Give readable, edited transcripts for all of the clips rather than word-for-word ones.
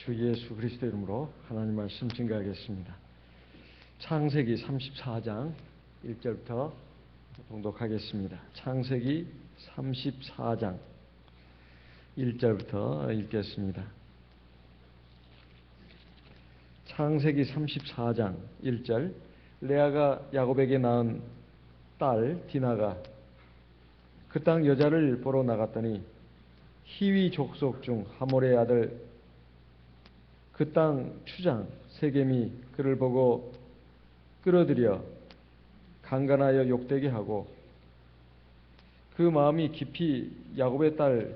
주 예수 그리스도 이름으로 하나님 말씀 증거하겠습니다. 창세기 34장 1절부터 봉독하겠습니다. 창세기 34장 1절부터 읽겠습니다. 창세기 34장 1절. 레아가 야곱에게 낳은 딸 디나가 그 땅 여자를 보러 나갔더니 히위 족속 중 하몰의 아들 그 땅 추장 세겜이 그를 보고 끌어들여 강간하여 욕되게 하고 그 마음이 깊이 야곱의 딸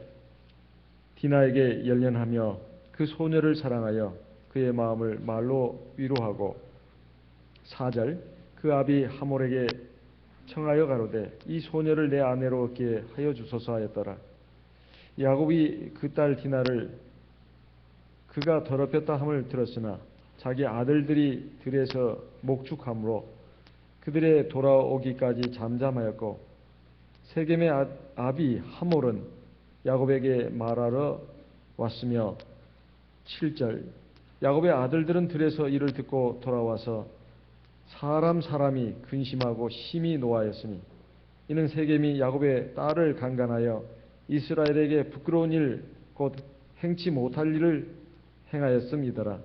디나에게 열련하며 그 소녀를 사랑하여 그의 마음을 말로 위로하고 4절. 그 아비 하몰에게 청하여 가로되 이 소녀를 내 아내로 얻게 하여 주소서 하였더라. 야곱이 그 딸 디나를 그가 더럽혔다 함을 들었으나 자기 아들들이 들에서 목축함으로 그들의 돌아오기까지 잠잠하였고 세겜의 아비 하몰은 야곱에게 말하러 왔으며 7절. 야곱의 아들들은 들에서 이를 듣고 돌아와서 사람이 근심하고 심히 노하였으니 이는 세겜이 야곱의 딸을 강간하여 이스라엘에게 부끄러운 일 곧 행치 못할 일을 행하였음이더라.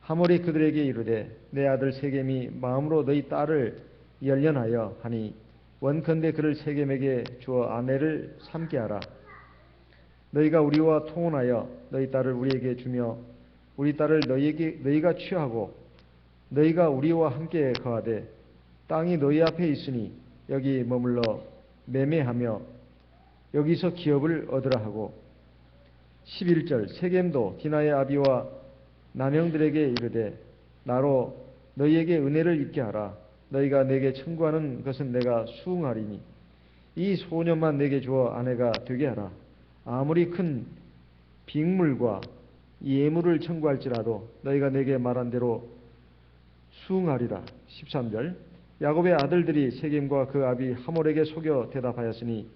하몰이 그들에게 이르되 내 아들 세겜이 마음으로 너희 딸을 열련하여 하니 원컨대 그를 세겜에게 주어 아내를 삼게 하라. 너희가 우리와 통혼하여 너희 딸을 우리에게 주며 우리 딸을 너희가 취하고 너희가 우리와 함께 거하되 땅이 너희 앞에 있으니 여기 머물러 매매하며 여기서 기업을 얻으라 하고 11절. 세겜도 디나의 아비와 남형들에게 이르되 나로 너희에게 은혜를 입게 하라. 너희가 내게 청구하는 것은 내가 수응하리니 이 소년만 내게 주어 아내가 되게 하라. 아무리 큰 빅물과 예물을 청구할지라도 너희가 내게 말한 대로 수응하리라. 13절. 야곱의 아들들이 세겜과 그 아비 하몰에게 속여 대답하였으니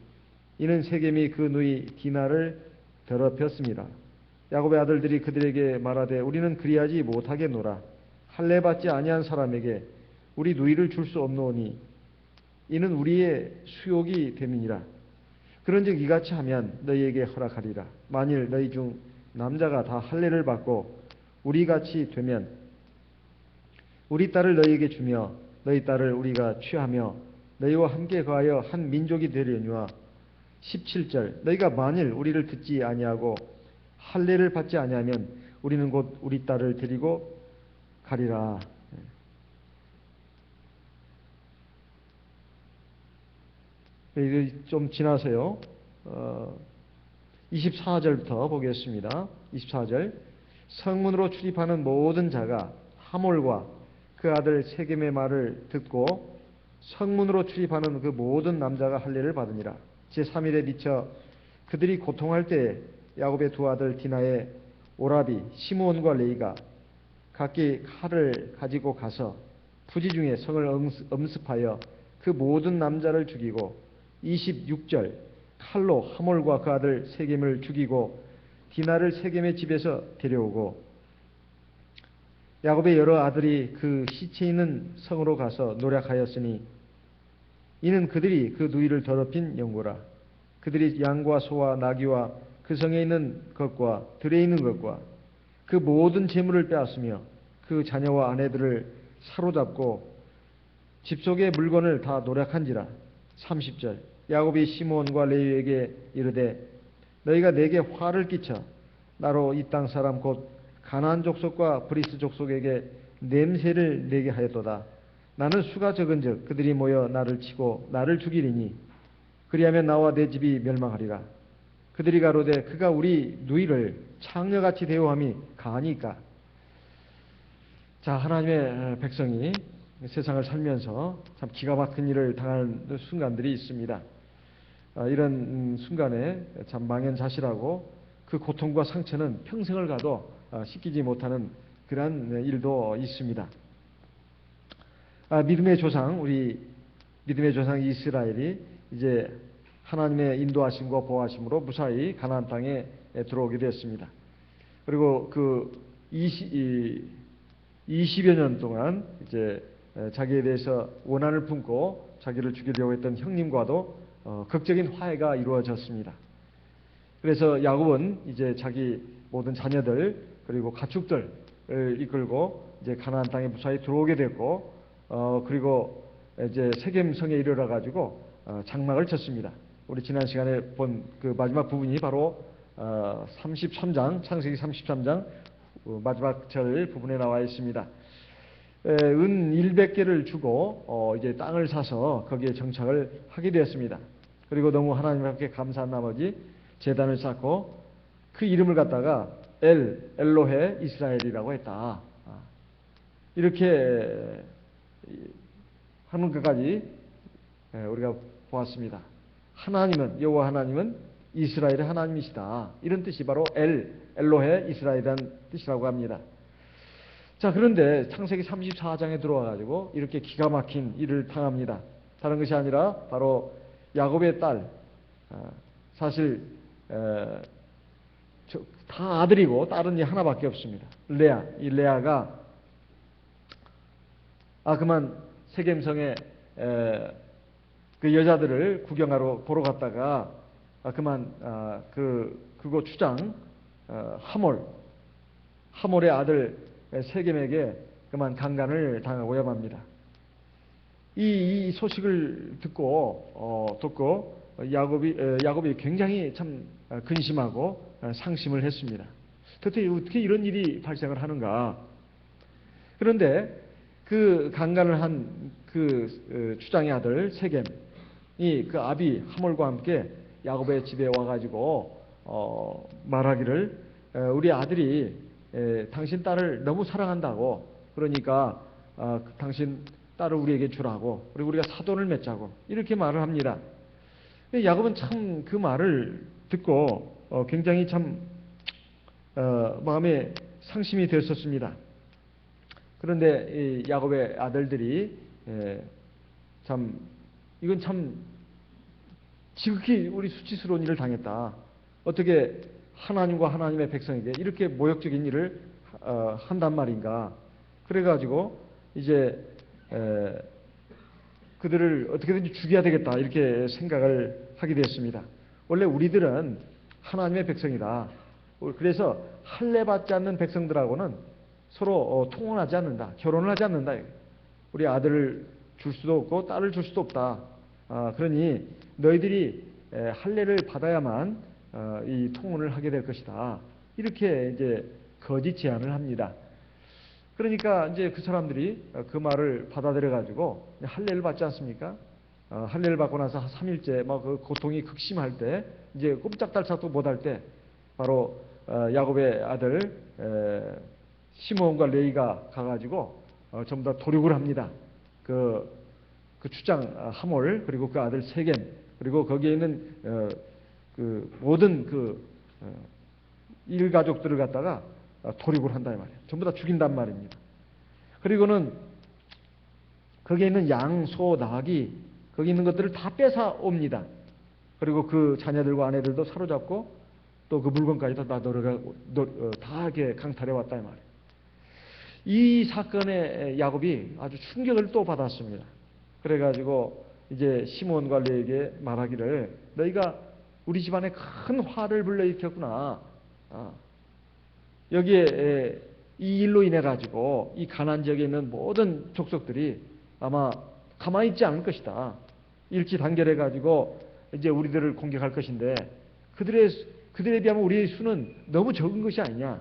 이는 세겜이 그 누이 디나를 더럽혔습니다. 야곱의 아들들이 그들에게 말하되 우리는 그리하지 못하겠노라. 할례 받지 아니한 사람에게 우리 누이를 줄 수 없노니 이는 우리의 수욕이 됨이니라. 그런즉 이같이 하면 너희에게 허락하리라. 만일 너희 중 남자가 다 할례를 받고 우리같이 되면 우리 딸을 너희에게 주며 너희 딸을 우리가 취하며 너희와 함께 거하여 한 민족이 되려니와 17절. 너희가 만일 우리를 듣지 아니하고 할례를 받지 아니하면 우리는 곧 우리 딸을 데리고 가리라. 좀 지나서요. 24절부터 보겠습니다. 24절. 성문으로 출입하는 모든 자가 하몰과 그 아들 세겜의 말을 듣고 성문으로 출입하는 그 모든 남자가 할례를 받으니라. 제3일에 미쳐 그들이 고통할 때 야곱의 두 아들 디나의 오라비 시므온과 레이가 각기 칼을 가지고 가서 부지 중에 성을 엄습하여 그 모든 남자를 죽이고 26절. 칼로 하몰과 그 아들 세겜을 죽이고 디나를 세겜의 집에서 데려오고 야곱의 여러 아들이 그 시체 있는 성으로 가서 노략하였으니 이는 그들이 그 누이를 더럽힌 영고라. 그들이 양과 소와 나귀와 그 성에 있는 것과 들에 있는 것과 그 모든 재물을 빼앗으며 그 자녀와 아내들을 사로잡고 집 속의 물건을 다 노략한지라. 30절. 야곱이 시므온과 레위에게 이르되 너희가 내게 화를 끼쳐 나로 이 땅 사람 곧 가나안 족속과 브리스 족속에게 냄새를 내게 하였도다. 나는 수가 적은즉 그들이 모여 나를 치고 나를 죽이리니 그리하면 나와 내 집이 멸망하리라. 그들이 가로되 그가 우리 누이를 창녀같이 대우함이 가하니까. 자, 하나님의 백성이 세상을 살면서 참 기가 막힌 일을 당하는 순간들이 있습니다. 이런 순간에 참 망연자실하고 그 고통과 상처는 평생을 가도 씻기지 못하는 그러한 일도 있습니다. 믿음의 조상, 우리 믿음의 조상 이스라엘이 이제 하나님의 인도하심과 보호하심으로 무사히 가나안 땅에 들어오게 되었습니다. 그리고 그 20여 년 동안 이제 자기에 대해서 원한을 품고 자기를 죽이려고 했던 형님과도 극적인 화해가 이루어졌습니다. 그래서 야곱은 이제 자기 모든 자녀들 그리고 가축들을 이끌고 이제 가나안 땅에 무사히 들어오게 됐고, 그리고 이제 세겜성에 이르러 가지고 장막을 쳤습니다. 우리 지난 시간에 본 그 마지막 부분이 바로 33장, 창세기 33장 마지막 절 부분에 나와 있습니다. 은 100개를 주고 이제 땅을 사서 거기에 정착을 하게 되었습니다. 그리고 너무 하나님 앞에 감사한 나머지 제단을 쌓고 그 이름을 갖다가 엘로헤 이스라엘이라고 했다. 이렇게 하는 것까지 우리가 보았습니다. 하나님은, 여호와 하나님은 이스라엘의 하나님이시다. 이런 뜻이 바로 엘로헤 이스라엘이라는 뜻이라고 합니다. 자, 그런데 창세기 34장에 들어와 가지고 이렇게 기가 막힌 일을 당합니다. 다른 것이 아니라 바로 야곱의 딸, 사실 다 아들이고 딸은 하나밖에 없습니다. 레아. 이 레아가 그만 세겜성에 그 여자들을 구경하러 보러 갔다가 그만 그곳 주장 하몰의 아들 세겜에게 그만 강간을 당하고 야맙니다. 이 소식을 듣고 야곱이 굉장히 참 근심하고 상심을 했습니다. 도대체 어떻게 이런 일이 발생을 하는가? 그런데 그 강간을 한 그 추장의 아들 세겜이 그 아비 하몰과 함께 야곱의 집에 와가지고 말하기를 우리 아들이 당신 딸을 너무 사랑한다고, 그러니까 당신 딸을 우리에게 주라고, 그리고 우리가 사돈을 맺자고 이렇게 말을 합니다. 야곱은 참 그 말을 듣고 굉장히 참 마음에 상심이 되었었습니다. 그런데 이 야곱의 아들들이 이건 참 지극히 우리 수치스러운 일을 당했다. 어떻게 하나님과 하나님의 백성에게 이렇게 모욕적인 일을 한단 말인가. 그래가지고 이제 그들을 어떻게든지 죽여야 되겠다 이렇게 생각을 하게 되었습니다. 원래 우리들은 하나님의 백성이다. 그래서 할례받지 않는 백성들하고는 서로 통혼하지 않는다. 결혼을 하지 않는다. 우리 아들을 줄 수도 없고 딸을 줄 수도 없다. 그러니 너희들이 할례를 받아야만 이 통혼을 하게 될 것이다. 이렇게 이제 거짓 제안을 합니다. 그러니까 이제 그 사람들이 그 말을 받아들여 가지고 할례를 받지 않습니까? 할례를 받고 나서 3일째 막 그 고통이 극심할 때, 이제 꼼짝달싹도 못할 때 바로 야곱의 아들 시므온과 레이가 가가지고 전부 다 도륙을 합니다. 그 추장 하몰, 그리고 그 아들 세겜, 그리고 거기에 있는 그 모든 그 일가족들을 갖다가 도륙을 한다 이 말이에요. 전부 다 죽인단 말입니다. 그리고는 거기에 있는 양, 소, 나귀, 거기 있는 것들을 다 뺏어 옵니다. 그리고 그 자녀들과 아내들도 사로잡고 또 그 물건까지도 다 다 이렇게 강탈해 왔다 이 말이에요. 이 사건에 야곱이 아주 충격을 또 받았습니다. 그래가지고 이제 시므온과 레에게 말하기를 너희가 우리 집안에 큰 화를 불러일으켰구나. 여기에 이 일로 인해 가지고 이 가나안 지역에 있는 모든 족속들이 아마 가만히 있지 않을 것이다. 일치 단결해 가지고 이제 우리들을 공격할 것인데 그들에 비하면 우리의 수는 너무 적은 것이 아니냐.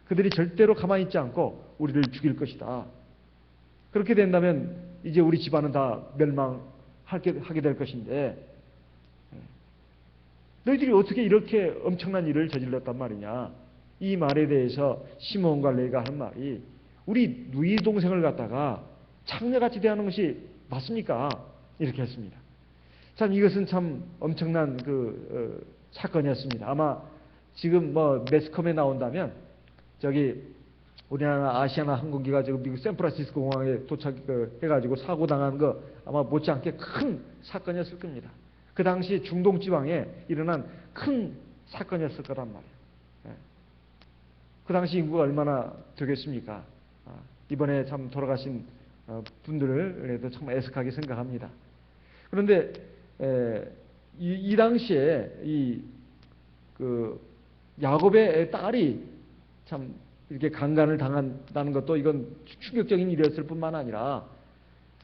그들이 절대로 가만히 있지 않고 우리를 죽일 것이다. 그렇게 된다면 이제 우리 집안은 다 멸망하게 될 것인데 너희들이 어떻게 이렇게 엄청난 일을 저질렀단 말이냐. 이 말에 대해서 시므온과 레이가 하는 말이 우리 누이 동생을 갖다가 창녀같이 대하는 것이 맞습니까? 이렇게 했습니다. 참 이것은 참 엄청난 사건이었습니다. 아마 지금 매스컴에 나온다면 저기 우리나라 아시아나 항공기가 지금 미국 샌프란시스코 공항에 도착해가지고 사고 당한 거 아마 못지않게 큰 사건이었을 겁니다. 그 당시 중동 지방에 일어난 큰 사건이었을 거란 말이에요. 그 당시 인구가 얼마나 되겠습니까? 이번에 참 돌아가신 분들을 정말 애석하게 생각합니다. 그런데 이 당시에 그 야곱의 딸이 참 이렇게 강간을 당한다는 것도 이건 충격적인 일이었을 뿐만 아니라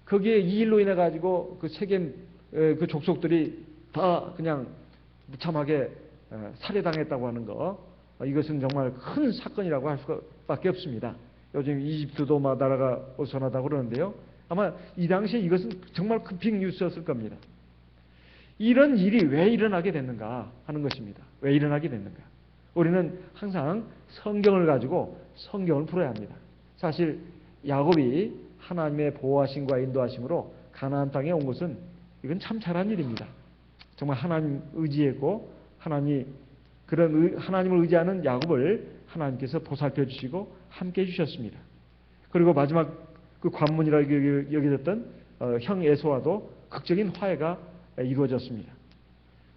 거기에 이 일로 인해 가지고 그 세겜 그 족속들이 다 그냥 무참하게 살해당했다고 하는 거, 이것은 정말 큰 사건이라고 할 수밖에 없습니다. 요즘 이집트도 나라가 어수선하다고 그러는데요. 아마 이 당시에 이것은 정말 큰 빅뉴스였을 겁니다. 이런 일이 왜 일어나게 됐는가 하는 것입니다. 왜 일어나게 됐는가? 우리는 항상 성경을 가지고 성경을 풀어야 합니다. 사실 야곱이 하나님의 보호하심과 인도하심으로 가나안 땅에 온 것은 이건 참 잘한 일입니다. 정말 하나님 의지했고 하나님을 의지하는 야곱을 하나님께서 보살펴 주시고 함께 해 주셨습니다. 그리고 마지막 그 관문이라고 여겨졌던 형 에서와도 극적인 화해가 이루어졌습니다.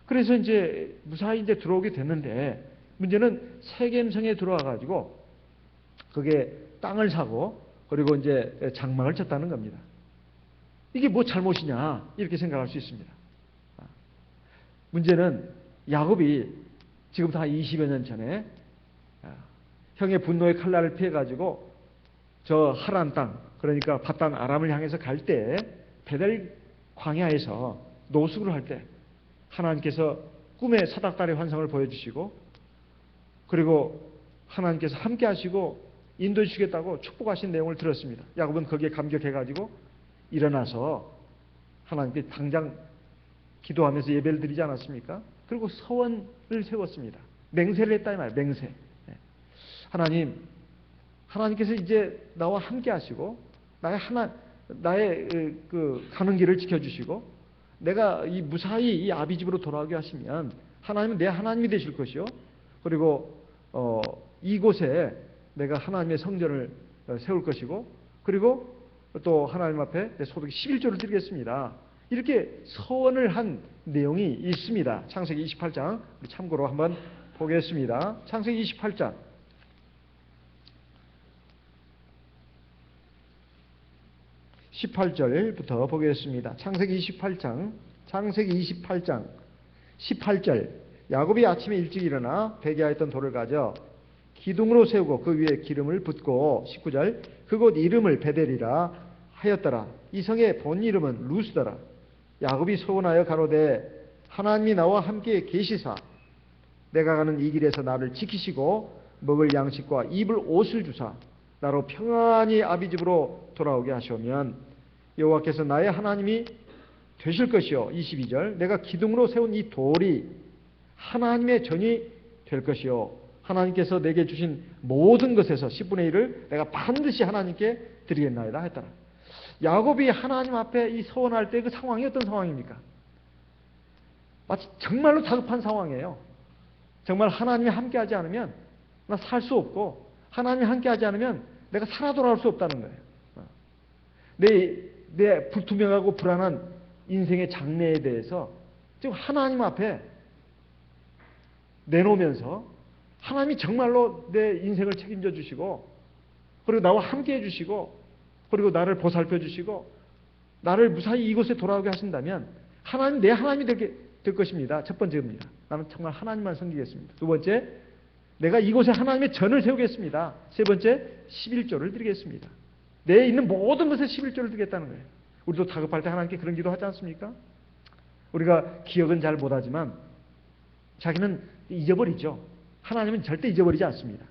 그래서 이제 무사히 이제 들어오게 됐는데, 문제는 세겜성에 들어와 가지고 그게 땅을 사고 그리고 이제 장막을 쳤다는 겁니다. 이게 뭐 잘못이냐 이렇게 생각할 수 있습니다. 문제는 야곱이 지금부터 한 20여 년 전에 형의 분노의 칼날을 피해 가지고 저 하란 땅, 그러니까 밧단 아람을 향해서 갈 때 베델 광야에서 노숙을 할 때 하나님께서 꿈의 사닥다리 환상을 보여주시고, 그리고 하나님께서 함께 하시고 인도해 주시겠다고 축복하신 내용을 들었습니다. 야곱은 거기에 감격해가지고 일어나서 하나님께 당장 기도하면서 예배를 드리지 않았습니까? 그리고 서원을 세웠습니다. 맹세를 했다 이 말이에요. 맹세. 하나님께서 이제 나와 함께 하시고 나의 그 가는 길을 지켜주시고 내가 이 무사히 이 아비 집으로 돌아오게 하시면 하나님은 내 하나님이 되실 것이요. 그리고 이곳에 내가 하나님의 성전을 세울 것이고, 그리고 또 하나님 앞에 내 소득 11조를 드리겠습니다. 이렇게 서원을 한 내용이 있습니다. 창세기 28장 우리 참고로 한번 보겠습니다. 창세기 28장 18절부터 보겠습니다. 창세기 28장 18절. 야곱이 아침에 일찍 일어나 베개하였던 돌을 가져 기둥으로 세우고 그 위에 기름을 붓고, 19절, 그곳 이름을 베델이라 하였더라. 이 성의 본 이름은 루스더라. 야곱이 소원하여 가로되 하나님이 나와 함께 계시사 내가 가는 이 길에서 나를 지키시고 먹을 양식과 입을 옷을 주사 나로 평안히 아비 집으로 돌아오게 하시오면 여호와께서 나의 하나님이 되실 것이요. 22절, 내가 기둥으로 세운 이 돌이 하나님의 전이 될 것이요. 하나님께서 내게 주신 모든 것에서 10분의 1을 내가 반드시 하나님께 드리겠나이다 했더라. 야곱이 하나님 앞에 이 서원할 때 그 상황이 어떤 상황입니까? 마치 정말로 다급한 상황이에요. 정말 하나님이 함께하지 않으면 나 살 수 없고, 하나님이 함께하지 않으면 내가 살아 돌아올 수 없다는 거예요. 내 불투명하고 불안한 인생의 장래에 대해서 지금 하나님 앞에 내놓으면서 하나님이 정말로 내 인생을 책임져 주시고, 그리고 나와 함께 해주시고, 그리고 나를 보살펴 주시고 나를 무사히 이곳에 돌아오게 하신다면 하나님, 내 하나님이 될 것입니다. 첫 번째입니다. 나는 정말 하나님만 섬기겠습니다. 두 번째, 내가 이곳에 하나님의 전을 세우겠습니다. 세 번째, 11조를 드리겠습니다. 내 있는 모든 것에 11조를 드리겠다는 거예요. 우리도 다급할 때 하나님께 그런 기도 하지 않습니까? 우리가 기억은 잘 못하지만 자기는 잊어버리죠. 하나님은 절대 잊어버리지 않습니다.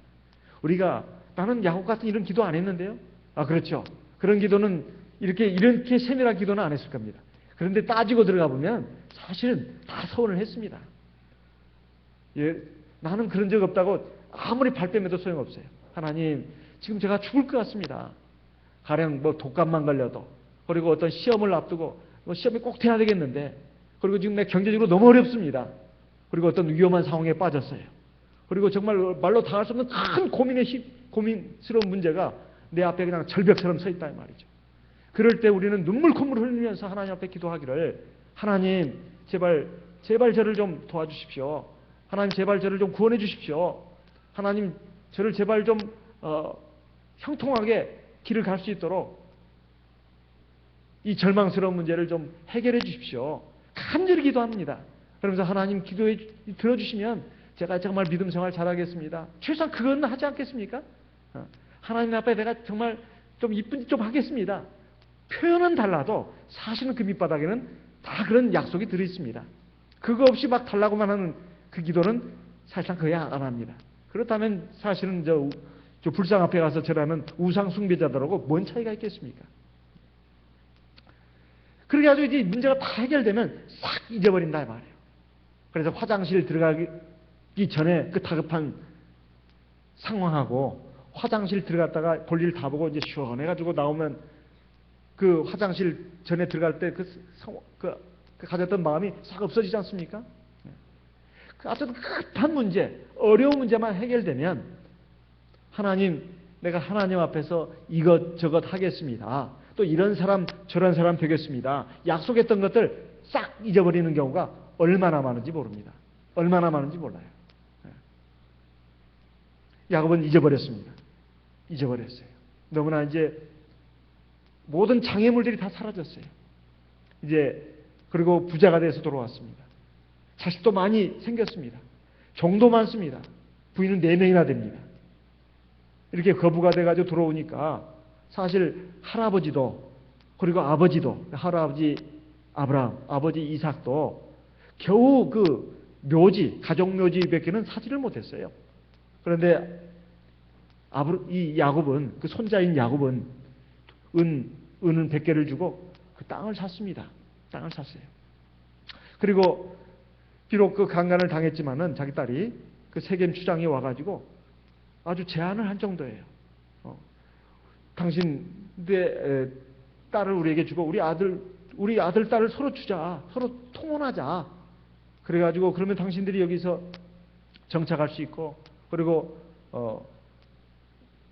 우리가 나는 야곱 같은 이런 기도 안 했는데요. 그렇죠. 그런 기도는 이렇게 세밀한 기도는 안 했을 겁니다. 그런데 따지고 들어가 보면 사실은 다 서원을 했습니다. 나는 그런 적 없다고 아무리 발뺌해도 소용없어요. 하나님, 지금 제가 죽을 것 같습니다. 가령 독감만 걸려도, 그리고 어떤 시험을 앞두고 시험이 꼭 돼야 되겠는데, 그리고 지금 내 경제적으로 너무 어렵습니다. 그리고 어떤 위험한 상황에 빠졌어요. 그리고 정말 말로 다 할 수 없는 큰 고민스러운 문제가 내 앞에 그냥 절벽처럼 서 있다 이 말이죠. 그럴 때 우리는 눈물 콧물 흘리면서 하나님 앞에 기도하기를, 하나님 제발 저를 좀 도와주십시오. 하나님 제발 저를 좀 구원해 주십시오. 하나님 저를 제발 좀 형통하게 길을 갈 수 있도록 이 절망스러운 문제를 좀 해결해 주십시오. 간절히 기도합니다. 그러면서 하나님 기도해 들어주시면 제가 정말 믿음 생활 잘하겠습니다. 최소한 그건 하지 않겠습니까? 하나님 앞에 내가 정말 좀 이쁜 짓 좀 하겠습니다. 표현은 달라도 사실은 그 밑바닥에는 다 그런 약속이 들어있습니다. 그거 없이 막 달라고만 하는 그 기도는 사실상 거의 안 합니다. 그렇다면 사실은 저 불상 앞에 가서 절하는 우상 숭배자들하고 뭔 차이가 있겠습니까? 그렇게 가지고 이제 문제가 다 해결되면 싹 잊어버린다 이 말이에요. 그래서 화장실 들어가기 전에 그 다급한 상황하고 화장실 들어갔다가 볼일 다 보고 이제 시원해가지고 나오면 그 화장실 전에 들어갈 때 그 가졌던 마음이 싹 없어지지 않습니까? 어쨌든 급한 문제, 어려운 문제만 해결되면 하나님, 내가 하나님 앞에서 이것저것 하겠습니다. 또 이런 사람 저런 사람 되겠습니다. 약속했던 것들 싹 잊어버리는 경우가 얼마나 많은지 모릅니다. 얼마나 많은지 몰라요. 야곱은 잊어버렸습니다. 잊어버렸어요. 너무나 이제 모든 장애물들이 다 사라졌어요. 이제 그리고 부자가 돼서 돌아왔습니다. 자식도 많이 생겼습니다. 종도 많습니다. 부인은 4명이나 됩니다. 이렇게 거부가 돼가지고 들어오니까 사실 할아버지도 그리고 아버지도 할아버지 아브라함, 아버지 이삭도 겨우 그 묘지, 가족 묘지밖에는 사지를 못했어요. 그런데 이 야곱은, 그 손자인 야곱은 은은 100개를 주고 그 땅을 샀습니다. 땅을 샀어요. 그리고 비록 그 강간을 당했지만은 자기 딸이 그 세겜 추장이 와가지고 아주 제안을 한 정도예요. 당신 내 딸을 우리에게 주고 우리 아들 딸을 서로 주자, 서로 통혼하자. 그래가지고 그러면 당신들이 여기서 정착할 수 있고 그리고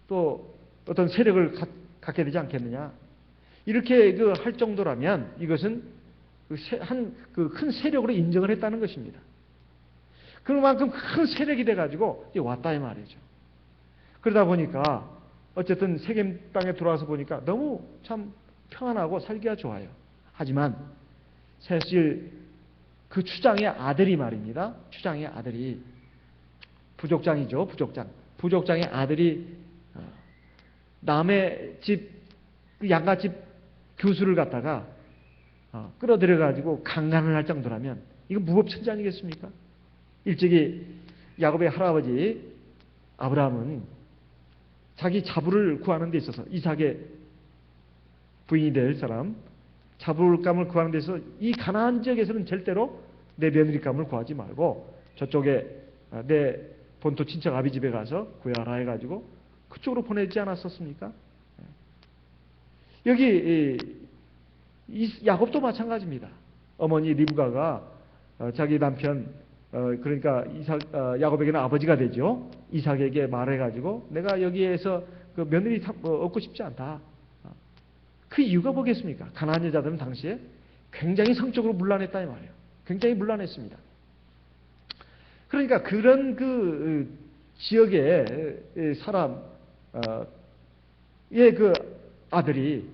또 어떤 세력을 갖게 되지 않겠느냐. 이렇게 할 정도라면 이것은 그 큰 세력으로 인정을 했다는 것입니다. 그만큼 큰 세력이 돼가지고 왔다 이 말이죠. 그러다 보니까 어쨌든 세겜 땅에 들어와서 보니까 너무 참 평안하고 살기가 좋아요. 하지만 사실 그 추장의 아들이 말입니다. 추장의 아들이 부족장이죠. 부족장의 아들이 남의 집 양가집 교수를 갖다가 끌어들여가지고 강간을 할 정도라면 이거 무법천지 아니겠습니까? 일찍이 야곱의 할아버지 아브라함은 자기 자부를 구하는 데 있어서 이삭의 부인이 될 사람 자부감을 구하는 데 있어서 이 가나안 지역에서는 절대로 내 며느리감을 구하지 말고 저쪽에 내 본토 친척 아비 집에 가서 구하라 해가지고 그쪽으로 보내지 않았었습니까? 여기 야곱도 마찬가지입니다. 어머니 리브가가 자기 남편 그러니까 야곱에게는 아버지가 되죠. 이삭에게 말해가지고 내가 여기에서 그 며느리 얻고 싶지 않다. 그 이유가 뭐겠습니까? 가나안 여자들은 당시에 굉장히 성적으로 문란했다 이 말이에요. 굉장히 문란했습니다. 그러니까 그런 그 지역의 사람의 그 아들이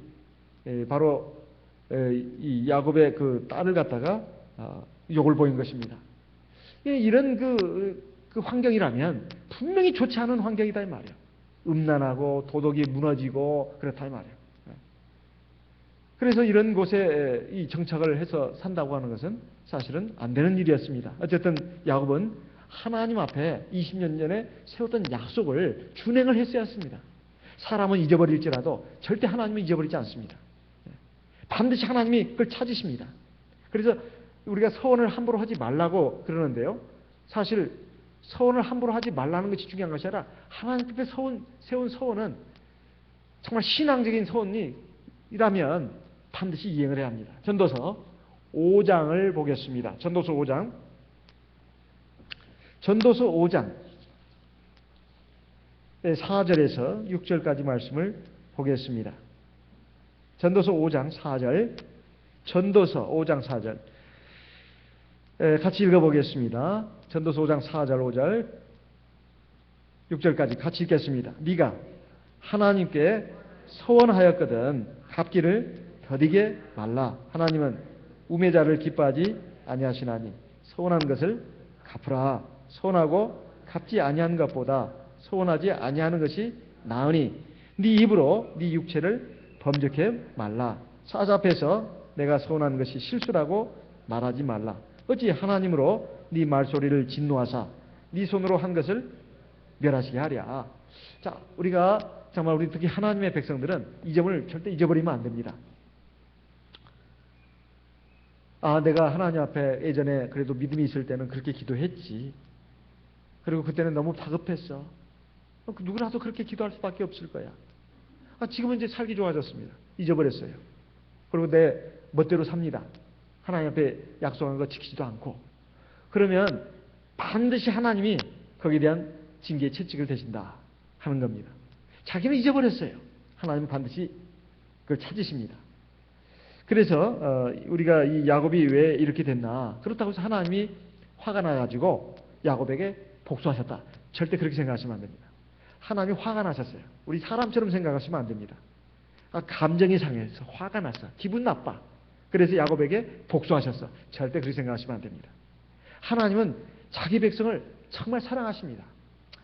바로 이 야곱의 그 딸을 갖다가 욕을 보인 것입니다. 이런 그 환경이라면 분명히 좋지 않은 환경이다 이 말이에요. 음란하고 도덕이 무너지고 그렇다 이 말이에요. 그래서 이런 곳에 이 정착을 해서 산다고 하는 것은 사실은 안 되는 일이었습니다. 어쨌든 야곱은 하나님 앞에 20년 전에 세웠던 약속을 준행을 했어야 했습니다. 사람은 잊어버릴지라도 절대 하나님은 잊어버리지 않습니다. 반드시 하나님이 그걸 찾으십니다. 그래서 우리가 서원을 함부로 하지 말라고 그러는데요. 사실 서원을 함부로 하지 말라는 것이 중요한 것이 아니라 하나님 앞에 세운 서원은 정말 신앙적인 서원이라면 반드시 이행을 해야 합니다. 전도서 5장을 보겠습니다. 전도서 5장 4절에서 6절까지 말씀을 보겠습니다. 전도서 5장 4절 전도서 5장 4절 같이 읽어보겠습니다. 전도서 5장 4절 5절 6절까지 같이 읽겠습니다. 네가 하나님께 서원하였거든 갚기를 더디게 말라. 하나님은 우매자를 기뻐하지 아니하시나니 서원한 것을 갚으라. 서원하고 갚지 아니하는 것보다 서원하지 아니하는 것이 나으니 네 입으로 네 육체를 범죄케 말라. 사자 앞에서 내가 서원한 것이 실수라고 말하지 말라. 어찌 하나님으로 네 말소리를 진노하사 네 손으로 한 것을 멸하시게 하랴. 자, 우리가 정말 우리 특히 하나님의 백성들은 이 점을 절대 잊어버리면 안 됩니다. 아, 내가 하나님 앞에 예전에 그래도 믿음이 있을 때는 그렇게 기도했지. 그리고 그때는 너무 다급했어. 누구라도 그렇게 기도할 수밖에 없을 거야. 아, 지금은 이제 살기 좋아졌습니다. 잊어버렸어요. 그리고 내 멋대로 삽니다. 하나님 앞에 약속한 거 지키지도 않고. 그러면 반드시 하나님이 거기에 대한 징계의 채찍을 대신다 하는 겁니다. 자기는 잊어버렸어요. 하나님은 반드시 그걸 찾으십니다. 그래서 우리가 이 야곱이 왜 이렇게 됐나? 그렇다고 해서 하나님이 화가 나가지고 야곱에게 복수하셨다. 절대 그렇게 생각하시면 안 됩니다. 하나님이 화가 나셨어요. 우리 사람처럼 생각하시면 안 됩니다. 감정이 상해서 화가 났어. 기분 나빠. 그래서 야곱에게 복수하셨어. 절대 그렇게 생각하시면 안 됩니다. 하나님은 자기 백성을 정말 사랑하십니다.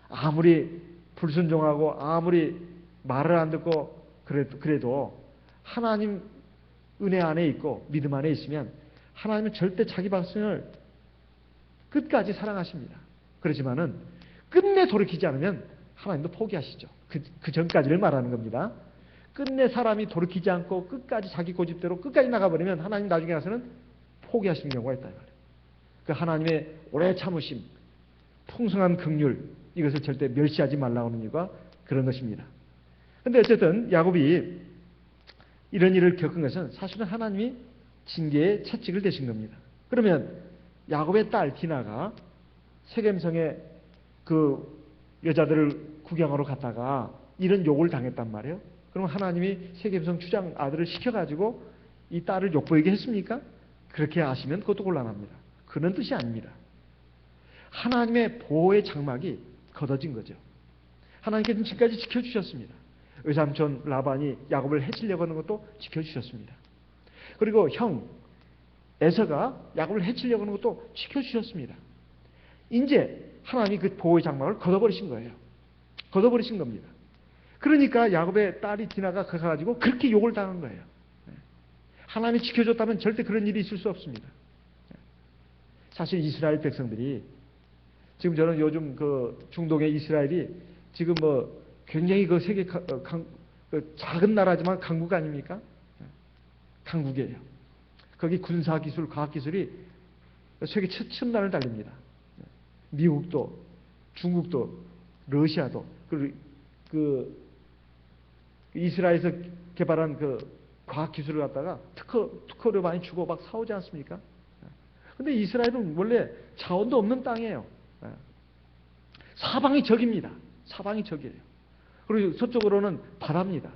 아무리 불순종하고 아무리 말을 안 듣고 그래도 하나님 은혜 안에 있고 믿음 안에 있으면 하나님은 절대 자기 백성을 끝까지 사랑하십니다. 그렇지만은 끝내 돌이키지 않으면 하나님도 포기하시죠. 그 전까지를 말하는 겁니다. 끝내 사람이 돌이키지 않고 끝까지 자기 고집대로 끝까지 나가버리면 하나님 나중에 가서는 포기하시는 경우가 있다. 그 하나님의 오래 참으심, 풍성한 긍휼, 이것을 절대 멸시하지 말라고 하는 이유가 그런 것입니다. 그런데 어쨌든 야곱이 이런 일을 겪은 것은 사실은 하나님이 징계의 채찍을 대신 겁니다. 그러면 야곱의 딸 디나가 세겜성에 그 여자들을 구경하러 갔다가 이런 욕을 당했단 말이에요. 그럼 하나님이 세겜성 추장 아들을 시켜가지고 이 딸을 욕보이게 했습니까? 그렇게 하시면 그것도 곤란합니다. 그런 뜻이 아닙니다. 하나님의 보호의 장막이 걷어진 거죠. 하나님께서는 지금까지 지켜주셨습니다. 외삼촌 라반이 야곱을 해치려고 하는 것도 지켜주셨습니다. 그리고 형 에서가 야곱을 해치려고 하는 것도 지켜주셨습니다. 이제 하나님이 그 보호의 장막을 걷어버리신 거예요. 걷어버리신 겁니다. 그러니까 야곱의 딸이 디나가 가가지고 그렇게 욕을 당한 거예요. 하나님이 지켜줬다면 절대 그런 일이 있을 수 없습니다. 사실 이스라엘 백성들이 지금 저는 요즘 그 중동의 이스라엘이 지금 뭐 굉장히 그 세계 작은 나라지만 강국 아닙니까? 강국이에요. 거기 군사 기술, 과학 기술이 세계 최첨단을 달립니다. 미국도, 중국도, 러시아도, 그 이스라엘에서 개발한 그 과학 기술을 갖다가 특허를 많이 주고 막 싸우지 않습니까? 근데 이스라엘은 원래 자원도 없는 땅이에요. 사방이 적입니다. 사방이 적이에요. 그리고 서쪽으로는 바다입니다.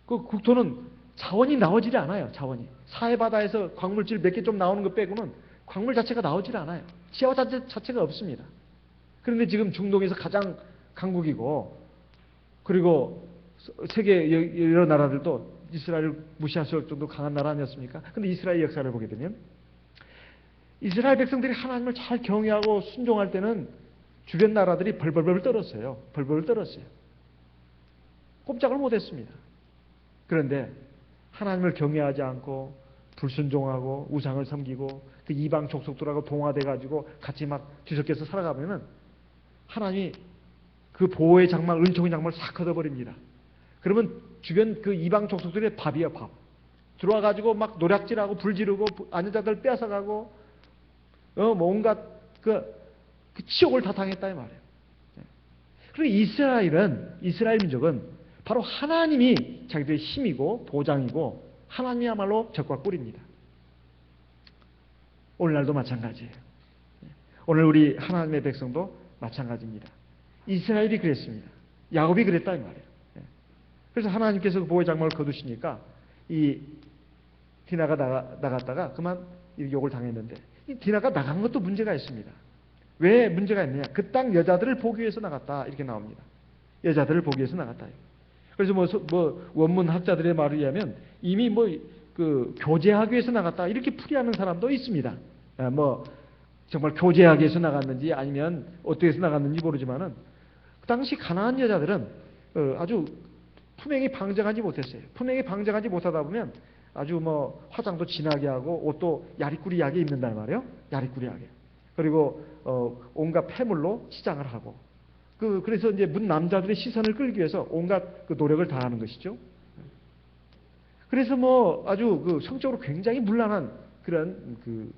그 국토는 자원이 나오질 않아요. 자원이. 사해바다에서 광물질 몇 개 좀 나오는 것 빼고는 광물 자체가 나오질 않아요. 지하 자체가 없습니다. 그런데 지금 중동에서 가장 강국이고 그리고 세계 여러 나라들도 이스라엘을 무시할 수 정도 강한 나라 아니었습니까? 그런데 이스라엘 역사를 보게 되면 이스라엘 백성들이 하나님을 잘 경외하고 순종할 때는 주변 나라들이 벌벌벌 떨었어요. 벌벌 떨었어요. 꼼짝을 못했습니다. 그런데 하나님을 경외하지 않고 불순종하고 우상을 섬기고 그 이방 족속들하고 동화돼가지고 같이 막 뒤섞여서 살아가면은 하나님이 그 보호의 장막, 은총의 장막을 싹 걷어버립니다. 그러면 주변 그 이방 족속들의 밥이에요, 밥. 들어와가지고 막 노략질하고 불지르고 아는 자들 빼앗아가고 뭔가 그 치욕을 다 당했다 이 말이에요. 그리고 이스라엘 민족은 바로 하나님이 자기들의 힘이고 보장이고 하나님이야말로 적과 꿀입니다. 오늘날도 마찬가지예요. 오늘 우리 하나님의 백성도 마찬가지입니다. 이스라엘이 그랬습니다. 야곱이 그랬다 이 말이에요. 그래서 하나님께서 보호의 장막을 거두시니까 이 디나가 나갔다가 그만 욕을 당했는데 이 디나가 나간 것도 문제가 있습니다. 왜 문제가 있느냐? 그 땅 여자들을 보기 위해서 나갔다. 이렇게 나옵니다. 여자들을 보기 위해서 나갔다. 그래서 뭐 원문 학자들의 말에 의하면 이미 그 교제하기 위해서 나갔다. 이렇게 풀이하는 사람도 있습니다. 뭐 정말 교제하기 위해서 나갔는지 아니면 어떻게 해서 나갔는지 모르지만은 그 당시 가나안 여자들은 아주 품행이 방정하지 못했어요. 품행이 방정하지 못하다 보면 아주 뭐 화장도 진하게 하고 옷도 야리꾸리하게 입는단 말이에요. 야리꾸리하게. 그리고 온갖 폐물로 치장을 하고 그래서 이제 남자들의 시선을 끌기 위해서 온갖 그 노력을 다하는 것이죠. 그래서 뭐 아주 그 성적으로 굉장히 문란한 그런 그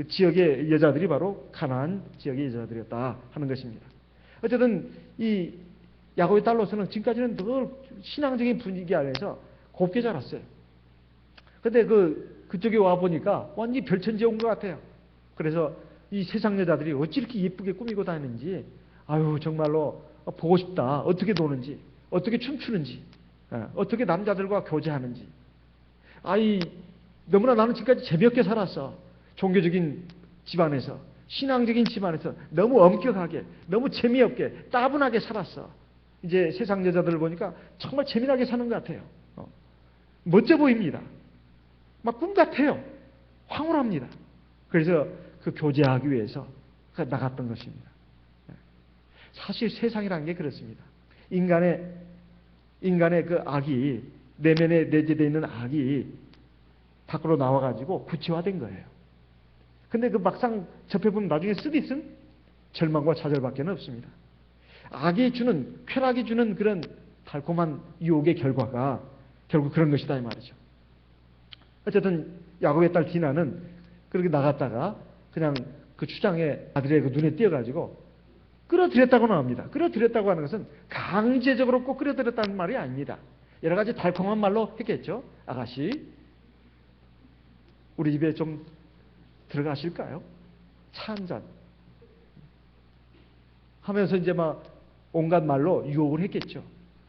지역의 여자들이 바로 가나안 지역의 여자들이었다 하는 것입니다. 어쨌든 이 야곱의 딸로서는 지금까지는 늘 신앙적인 분위기 안에서 곱게 자랐어요. 근데 그쪽에 와 보니까 완전히 별천지에 온 것 같아요. 그래서 이 세상 여자들이 어찌 이렇게 예쁘게 꾸미고 다니는지, 아유, 정말로 보고 싶다. 어떻게 노는지, 어떻게 춤추는지, 어떻게 남자들과 교제하는지. 너무나 나는 지금까지 재미없게 살았어. 종교적인 집안에서, 신앙적인 집안에서 너무 엄격하게, 너무 재미없게, 따분하게 살았어. 이제 세상 여자들을 보니까 정말 재미나게 사는 것 같아요. 멋져 보입니다. 막 꿈 같아요. 황홀합니다. 그래서 그 교제하기 위해서 나갔던 것입니다. 사실 세상이라는 게 그렇습니다. 인간의 그 악이, 내면에 내재되어 있는 악이 밖으로 나와가지고 구체화된 거예요. 근데 그 막상 접해보면 나중에 쓰디쓴 절망과 좌절밖에 없습니다. 쾌락이 주는 그런 달콤한 유혹의 결과가 결국 그런 것이다 이 말이죠. 어쨌든 야곱의 딸 디나는 그렇게 나갔다가 그냥 그 추장의 아들의 그 눈에 띄어가지고 끌어들였다고 나옵니다. 끌어들였다고 하는 것은 강제적으로 꼭 끌어들였다는 말이 아닙니다. 여러 가지 달콤한 말로 했겠죠. 아가씨, 우리 집에 좀 들어가실까요? 차 한 잔. 하면서 이제 막 온갖 말로 유혹을 했겠죠.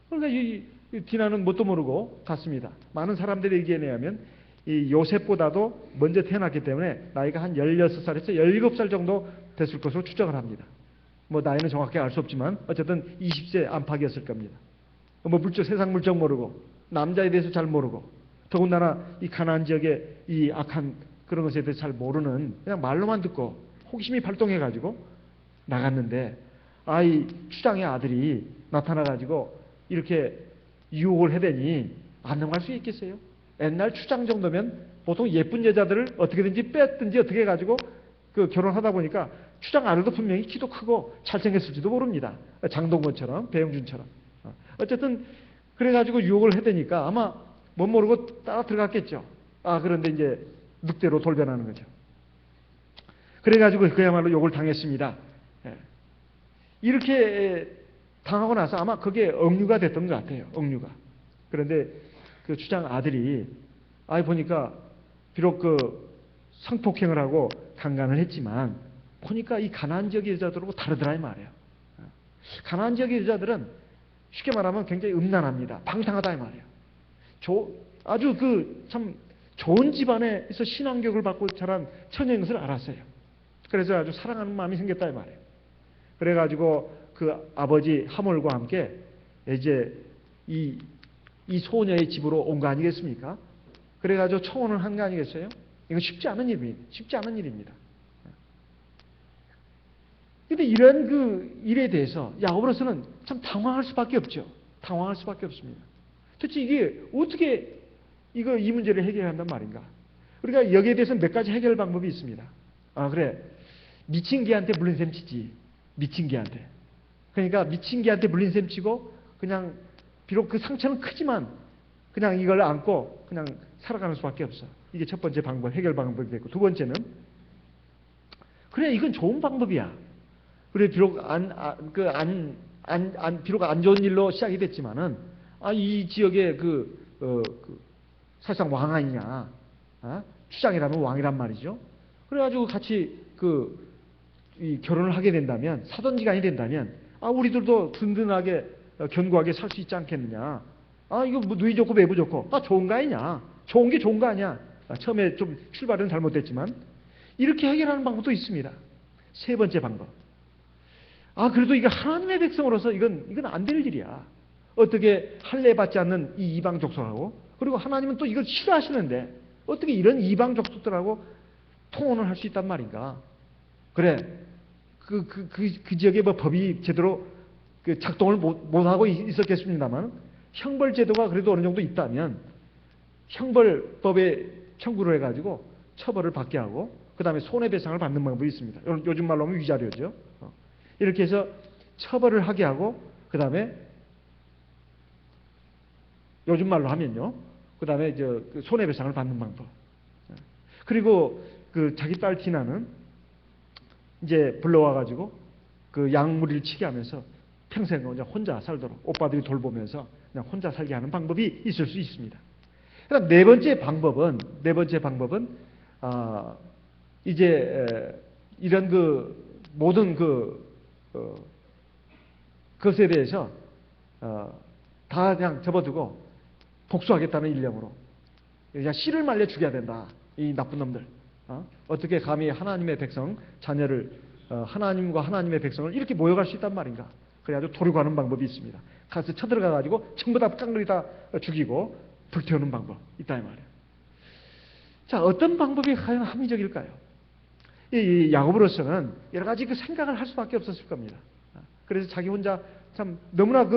그러니까 이 디나는 뭣도 모르고 갔습니다. 많은 사람들의 의견에 의하면 이 요셉보다도 먼저 태어났기 때문에 나이가 한 16살에서 17살 정도 됐을 것으로 추정을 합니다. 뭐 나이는 정확히 알 수 없지만 어쨌든 20세 안팎이었을 겁니다. 뭐 세상 물정 모르고 남자에 대해서 잘 모르고 더군다나 이 가나안 지역의 이 악한 그런 것에 대해서 잘 모르는 그냥 말로만 듣고 호기심이 발동해가지고 나갔는데 이 추장의 아들이 나타나가지고 이렇게 유혹을 해대니 안 넘어갈 수 있겠어요? 옛날 추장 정도면 보통 예쁜 여자들을 어떻게든지 뺐든지 어떻게 해가지고 결혼하다 보니까 추장 아들도 분명히 키도 크고 잘생겼을지도 모릅니다. 장동건처럼, 배영준처럼. 어쨌든 그래가지고 유혹을 해대니까 아마 못 모르고 따라 들어갔겠죠. 그런데 이제 늑대로 돌변하는 거죠. 그래가지고 그야말로 욕을 당했습니다. 이렇게 당하고 나서 아마 그게 억류가 됐던 것 같아요. 억류가. 그런데 그 추장 아들이 보니까 비록 성폭행을 하고 강간을 했지만 보니까 이 가나안 지역의 여자들하고 다르더라 이 말이에요. 가나안 지역의 여자들은 쉽게 말하면 굉장히 음란합니다. 방탕하다 이 말이에요. 아주 참 좋은 집안에서 신앙교육을 받고 자란 처녀인 것을 알았어요. 그래서 아주 사랑하는 마음이 생겼다 이 말이에요. 그래가지고 그 아버지 하몰과 함께 이제 이 소녀의 집으로 온 거 아니겠습니까? 그래가지고 청혼을 한 거 아니겠어요? 이건 쉽지 않은 일입니다. 근데 이런 일에 대해서 야곱으로서는 참 당황할 수밖에 없죠. 당황할 수밖에 없습니다. 도대체 이게 어떻게 이 문제를 해결한단 말인가? 우리가 여기에 대해서 몇 가지 해결 방법이 있습니다. 그래. 미친 개한테 물린 셈 치지. 미친 개한테. 그러니까 미친 개한테 물린 셈 치고 그냥 비록 그 상처는 크지만 그냥 이걸 안고 그냥 살아가는 수밖에 없어. 이게 첫 번째 방법, 해결 방법이 됐고, 두 번째는 그래, 이건 좋은 방법이야. 그래, 비록 비록 안 좋은 일로 시작이 됐지만은 이 지역의 사실상 왕 아니냐, 추장이라면 왕이란 말이죠. 그래가지고 같이 이 결혼을 하게 된다면, 사돈지간이 된다면, 우리들도 든든하게 견고하게 살 수 있지 않겠느냐. 이거 뭐 누이 좋고 매부 좋고, 좋은 거 아니냐. 좋은 게 좋은 거 아니야. 처음에 좀 출발은 잘못됐지만 이렇게 해결하는 방법도 있습니다. 세 번째 방법. 그래도 이거 하나님의 백성으로서 이건 안 될 일이야. 어떻게 할례 받지 않는 이 이방 족속하고, 그리고 하나님은 또 이걸 싫어하시는데 어떻게 이런 이방 족속들하고 통혼을 할 수 있단 말인가? 그래, 그 지역에 뭐 법이 제대로 작동을 못하고 있었겠습니다만, 형벌 제도가 그래도 어느 정도 있다면 형벌법에 청구를 해가지고 처벌을 받게 하고, 그 다음에 손해배상을 받는 방법이 있습니다. 요즘 말로 하면 위자료죠. 이렇게 해서 처벌을 하게 하고, 그 다음에 요즘 말로 하면요, 그 다음에 그 손해배상을 받는 방법. 그리고 자기 딸 디나는 이제 불러와가지고 그 양무리를 치게 하면서 평생 그냥 혼자 살도록 오빠들이 돌보면서 그냥 혼자 살게 하는 방법이 있을 수 있습니다. 그다음 네 번째 방법은 이제 이런 모든 것에 대해서 다 그냥 접어두고 복수하겠다는 일념으로 그냥 씨를 말려 죽여야 된다. 이 나쁜 놈들. 어떻게 감히 하나님의 백성, 자녀를 하나님과 하나님의 백성을 이렇게 모여갈 수 있단 말인가. 그래가지고 도륙하는 방법이 있습니다. 가서 쳐들어가가지고 전부 다 깡그리 다 죽이고 불태우는 방법 있다 이 말이에요. 자, 어떤 방법이 과연 합리적일까요? 이 야곱으로서는 여러 가지 생각을 할 수밖에 없었을 겁니다. 그래서 자기 혼자 참 너무나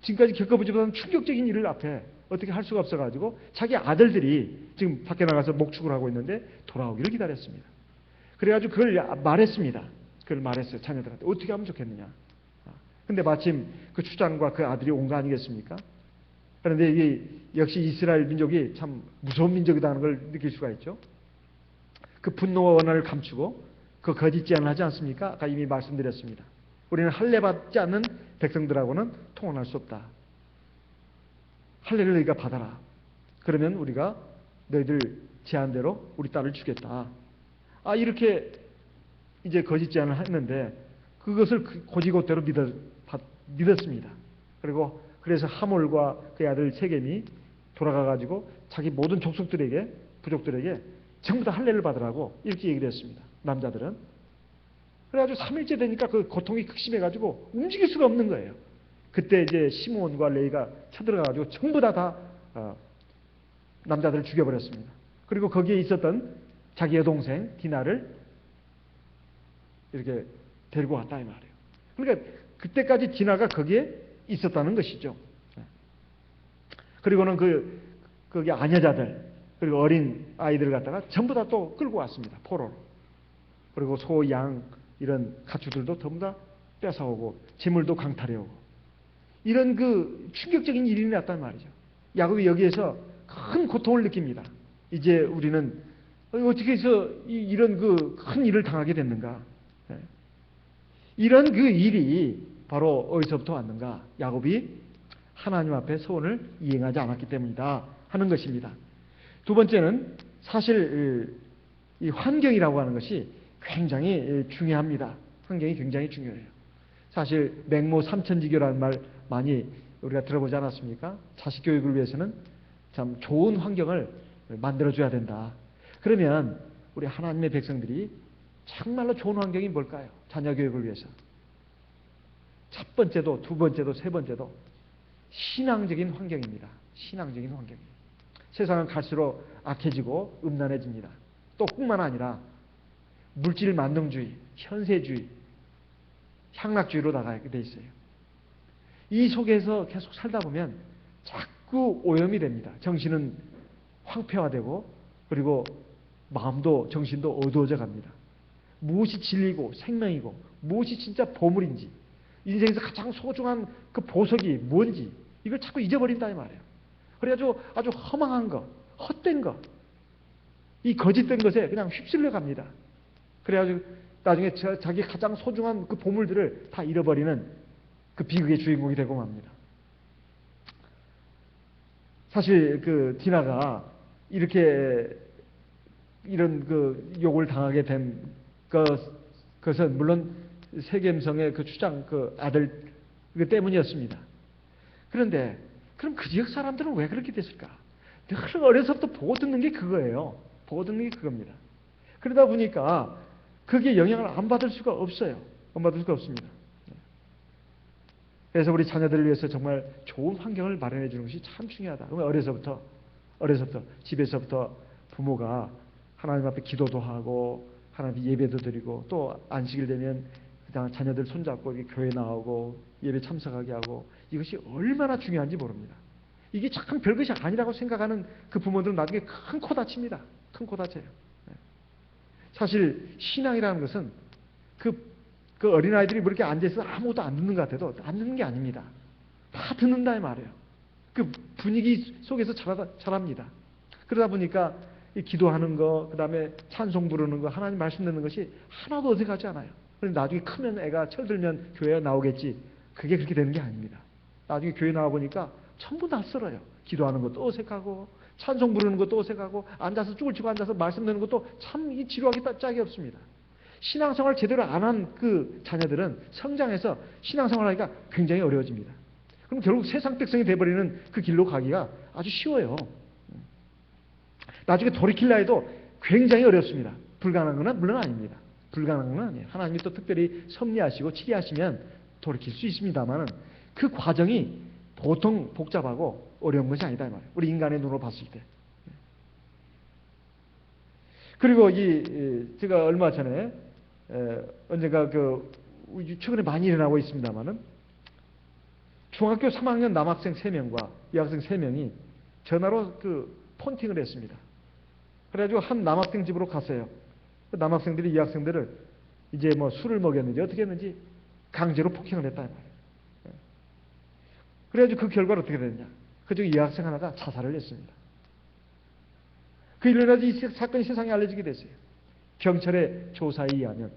지금까지 겪어보지 못한 충격적인 일을 앞에 어떻게 할 수가 없어가지고 자기 아들들이 지금 밖에 나가서 목축을 하고 있는데 돌아오기를 기다렸습니다. 그래가지고 그걸 말했습니다. 그걸 말했어요. 자녀들한테. 어떻게 하면 좋겠느냐. 근데 마침 그 추장과 그 아들이 온 거 아니겠습니까? 그런데 이게 역시 이스라엘 민족이 참 무서운 민족이라는 걸 느낄 수가 있죠. 그 분노와 원한을 감추고 그 거짓 제안을 하지 않습니까? 아까 이미 말씀드렸습니다. 우리는 할례 받지 않는 백성들하고는 통혼할 수 없다. 할례를 너희가 받아라. 그러면 우리가 너희들 제안대로 우리 딸을 주겠다. 이렇게 이제 거짓 제안을 했는데 그것을 고지고대로 믿었습니다. 그리고 그래서 하몰과 그의 아들 세겜이 돌아가가지고 자기 모든 족속들에게, 부족들에게 전부 다 할례를 받으라고 이렇게 얘기를 했습니다. 남자들은. 그래가지고 3일째 되니까 그 고통이 극심해가지고 움직일 수가 없는 거예요. 그때 이제 시므온과 레이가 쳐들어가가지고 전부 다 남자들을 죽여버렸습니다. 그리고 거기에 있었던 자기 여동생 디나를 이렇게 데리고 왔다 이 말이에요. 그러니까 그때까지 디나가 거기에 있었다는 것이죠. 그리고는 거기 아녀자들 그리고 어린 아이들을 갖다가 전부 다 또 끌고 왔습니다. 포로로. 그리고 소, 양 이런 가축들도 전부 다 뺏어오고 재물도 강탈해오고 이런 충격적인 일이 났단 말이죠. 야곱이 여기에서 큰 고통을 느낍니다. 이제 우리는 어떻게 해서 이런 큰 일을 당하게 됐는가? 이런 일이 바로 어디서부터 왔는가? 야곱이 하나님 앞에 소원을 이행하지 않았기 때문이다 하는 것입니다. 두 번째는 사실 이 환경이라고 하는 것이 굉장히 중요합니다. 환경이 굉장히 중요해요. 사실 맹모 삼천지교라는 말 많이 우리가 들어보지 않았습니까? 자식 교육을 위해서는 참 좋은 환경을 만들어줘야 된다. 그러면 우리 하나님의 백성들이 정말로 좋은 환경이 뭘까요? 자녀 교육을 위해서. 첫 번째도 두 번째도 세 번째도 신앙적인 환경입니다. 신앙적인 환경. 세상은 갈수록 악해지고 음란해집니다. 또 뿐만 아니라 물질 만능주의, 현세주의, 향락주의로 나가게 돼 있어요. 이 속에서 계속 살다 보면 자꾸 오염이 됩니다. 정신은 황폐화되고 그리고 마음도 정신도 어두워져 갑니다. 무엇이 진리고 생명이고 무엇이 진짜 보물인지 인생에서 가장 소중한 그 보석이 뭔지 이걸 자꾸 잊어버린다 이 말이에요. 그래가지고 아주 허망한 거, 헛된 거, 이 거짓된 것에 그냥 휩쓸려 갑니다. 그래가지고 나중에 자기 가장 소중한 그 보물들을 다 잃어버리는 그 비극의 주인공이 되고 맙니다. 사실 디나가 이렇게 이런 욕을 당하게 된 것은 물론 세겜성의 추장 아들 때문이었습니다. 그런데 그럼 그 지역 사람들은 왜 그렇게 됐을까? 늘 어려서부터 보고 듣는 게 그거예요. 보고 듣는 게 그겁니다. 그러다 보니까 그게 영향을 안 받을 수가 없어요. 안 받을 수가 없습니다. 그래서 우리 자녀들을 위해서 정말 좋은 환경을 마련해 주는 것이 참 중요하다. 그러면 어려서부터 집에서부터 부모가 하나님 앞에 기도도 하고 하나님 앞에 예배도 드리고 또 안식일 되면 그냥 자녀들 손잡고 이렇게 교회 나오고 예배 참석하게 하고 이것이 얼마나 중요한지 모릅니다. 이게 참 별것이 아니라고 생각하는 그 부모들은 나중에 큰 코 다칩니다. 큰 코 다쳐요. 사실 신앙이라는 것은 그 어린아이들이 뭐 이렇게 앉아서 아무것도 안 듣는 것 같아도 안 듣는 게 아닙니다. 다 듣는다 이 말이에요. 그 분위기 속에서 자랍니다. 그러다 보니까 이 기도하는 거, 그 다음에 찬송 부르는 거, 하나님 말씀 듣는 것이 하나도 어색하지 않아요. 그런데 나중에 크면 애가 철들면 교회에 나오겠지. 그게 그렇게 되는 게 아닙니다. 나중에 교회 나와보니까 전부 낯설어요. 기도하는 것도 어색하고 찬송 부르는 것도 어색하고 앉아서 쭈글 치고 앉아서 말씀 듣는 것도 참 지루하기 짝이 없습니다. 신앙생활을 제대로 안 한 그 자녀들은 성장해서 신앙생활을 하기가 굉장히 어려워집니다. 그럼 결국 세상 백성이 돼버리는 그 길로 가기가 아주 쉬워요. 나중에 돌이킬라 해도 굉장히 어렵습니다. 불가능한 건 물론 아닙니다. 불가능한 건 아니에요. 하나님이 또 특별히 섭리하시고 치리하시면 돌이킬 수 있습니다만 그 과정이 보통 복잡하고 어려운 것이 아니다 이 말이에요. 우리 인간의 눈으로 봤을 때. 그리고 제가 얼마 전에 언젠가 최근에 많이 일어나고 있습니다만은 중학교 3학년 남학생 3명과 여학생 3명이 전화로 폰팅을 했습니다. 그래가지고 한 남학생 집으로 갔어요. 그 남학생들이 이 학생들을 이제 뭐 술을 먹였는지 어떻게 했는지 강제로 폭행을 했다 이 말이에요. 그래가지고 그 결과로 어떻게 됐냐? 그중 이 학생 하나가 자살을 했습니다. 그 일로 인해서 이 사건이 세상에 알려지게 됐어요. 경찰의 조사에 의하면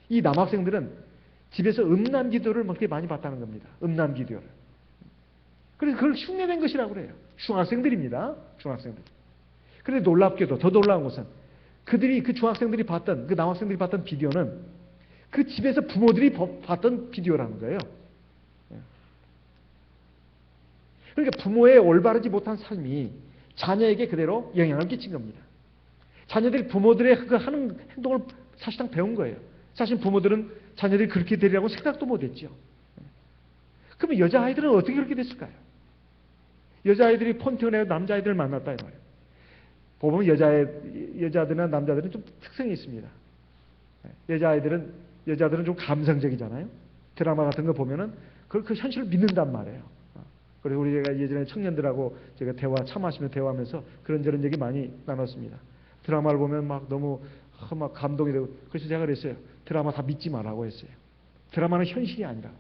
이 남학생들은 집에서 음란 비디오를 그렇게 많이 봤다는 겁니다. 음란 비디오를. 그래서 그걸 흉내낸 것이라고 그래요. 중학생들입니다. 중학생들. 그런데 놀랍게도 더 놀라운 것은 그 중학생들이 봤던, 그 남학생들이 봤던 비디오는 그 집에서 부모들이 봤던 비디오라는 거예요. 그러니까 부모의 올바르지 못한 삶이 자녀에게 그대로 영향을 끼친 겁니다. 자녀들이 부모들의 그 하는 행동을 사실상 배운 거예요. 사실 부모들은 자녀들이 그렇게 되리라고 생각도 못했죠. 그러면 여자아이들은 어떻게 그렇게 됐을까요? 여자아이들이 폰팅을 해서 남자아이들을 만났다 이 말이에요. 보면 여자들이나 남자들은 좀 특성이 있습니다. 여자들은 좀 감성적이잖아요. 드라마 같은 거 보면은 그 현실을 믿는단 말이에요. 그래서 우리가 예전에 청년들하고 제가 차 마시며 대화하면서 그런저런 얘기 많이 나눴습니다. 드라마를 보면 막 너무 막 감동이 되고 그래서 제가 그랬어요. 드라마 다 믿지 말라고 했어요. 드라마는 현실이 아니라고.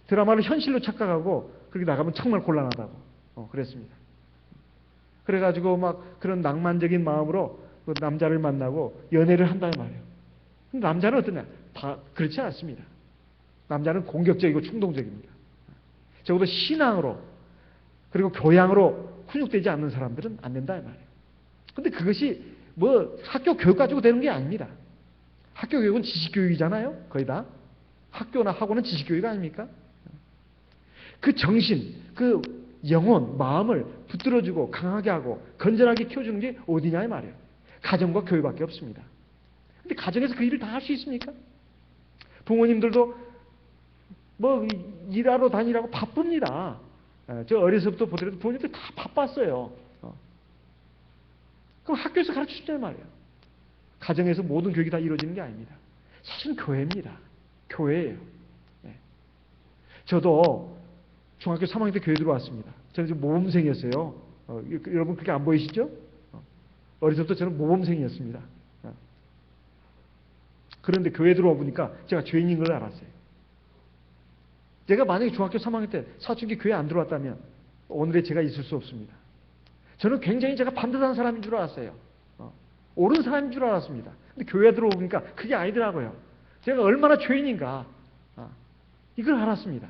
드라마를 현실로 착각하고 그렇게 나가면 정말 곤란하다고 그랬습니다. 그래가지고 막 그런 낭만적인 마음으로 그 남자를 만나고 연애를 한다는 말이에요. 근데 남자는 어떠냐? 다 그렇지 않습니다. 남자는 공격적이고 충동적입니다. 적어도 신앙으로 그리고 교양으로 훈육되지 않는 사람들은 안 된다 이 말이에요. 근데 그것이 뭐 학교 교육 가지고 되는 게 아닙니다. 학교 교육은 지식교육이잖아요. 거의 다. 학교나 학원은 지식교육 아닙니까? 그 정신, 그 영혼, 마음을 붙들어주고 강하게 하고 건전하게 키워주는 게 어디냐 이 말이에요. 가정과 교회밖에 없습니다. 근데 가정에서 그 일을 다 할 수 있습니까? 부모님들도 뭐 일하러 다니라고 바쁩니다. 저 어려서부터 보더라도 부모님들 다 바빴어요. 그럼 학교에서 가르쳐주자는 말이에요. 가정에서 모든 교육이 다 이루어지는 게 아닙니다. 사실은 교회입니다. 교회예요. 네. 저도 중학교 3학년 때 교회 들어왔습니다. 저는 지금 모범생이었어요. 여러분 그렇게 안 보이시죠? 어려서부터 저는 모범생이었습니다. 그런데 교회 들어와 보니까 제가 죄인인 걸 알았어요. 제가 만약에 중학교 3학년 때 사춘기 교회 안 들어왔다면 오늘의 제가 있을 수 없습니다. 저는 굉장히 제가 반듯한 사람인 줄 알았어요. 옳은 사람인 줄 알았습니다. 근데 교회에 들어오니까 그게 아니더라고요. 제가 얼마나 죄인인가 이걸 알았습니다.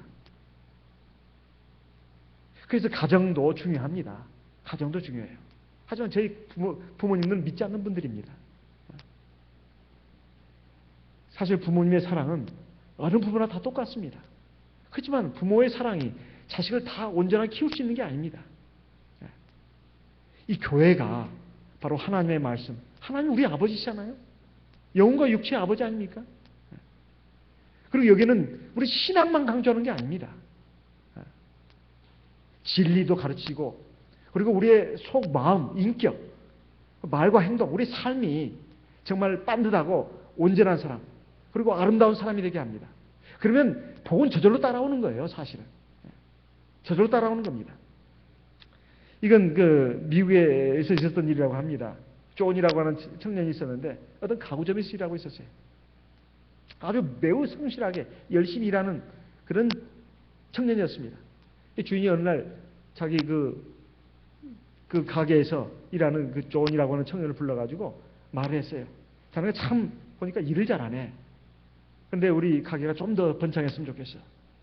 그래서 가정도 중요합니다. 가정도 중요해요. 하지만 저희 부모님들은 믿지 않는 분들입니다. 사실 부모님의 사랑은 어느 부부나 다 똑같습니다. 그렇지만 부모의 사랑이 자식을 다 온전하게 키울 수 있는 게 아닙니다. 이 교회가 바로 하나님의 말씀, 하나님 우리 아버지시잖아요. 영혼과 육체의 아버지 아닙니까? 그리고 여기는 우리 신앙만 강조하는 게 아닙니다. 진리도 가르치고, 그리고 우리의 속, 마음, 인격, 말과 행동, 우리 삶이 정말 반듯하고 온전한 사람, 그리고 아름다운 사람이 되게 합니다. 그러면 복은 저절로 따라오는 거예요, 사실은. 저절로 따라오는 겁니다. 이건 그 미국에서 있었던 일이라고 합니다. 존이라고 하는 청년이 있었는데 어떤 가구점에서 일하고 있었어요. 아주 매우 성실하게 열심히 일하는 그런 청년이었습니다. 주인이 어느 날 자기 그 가게에서 일하는 그 존이라고 하는 청년을 불러가지고 말을 했어요. 자네가 참 보니까 일을 잘하네. 근데 우리 가게가 좀 더 번창했으면 좋겠어.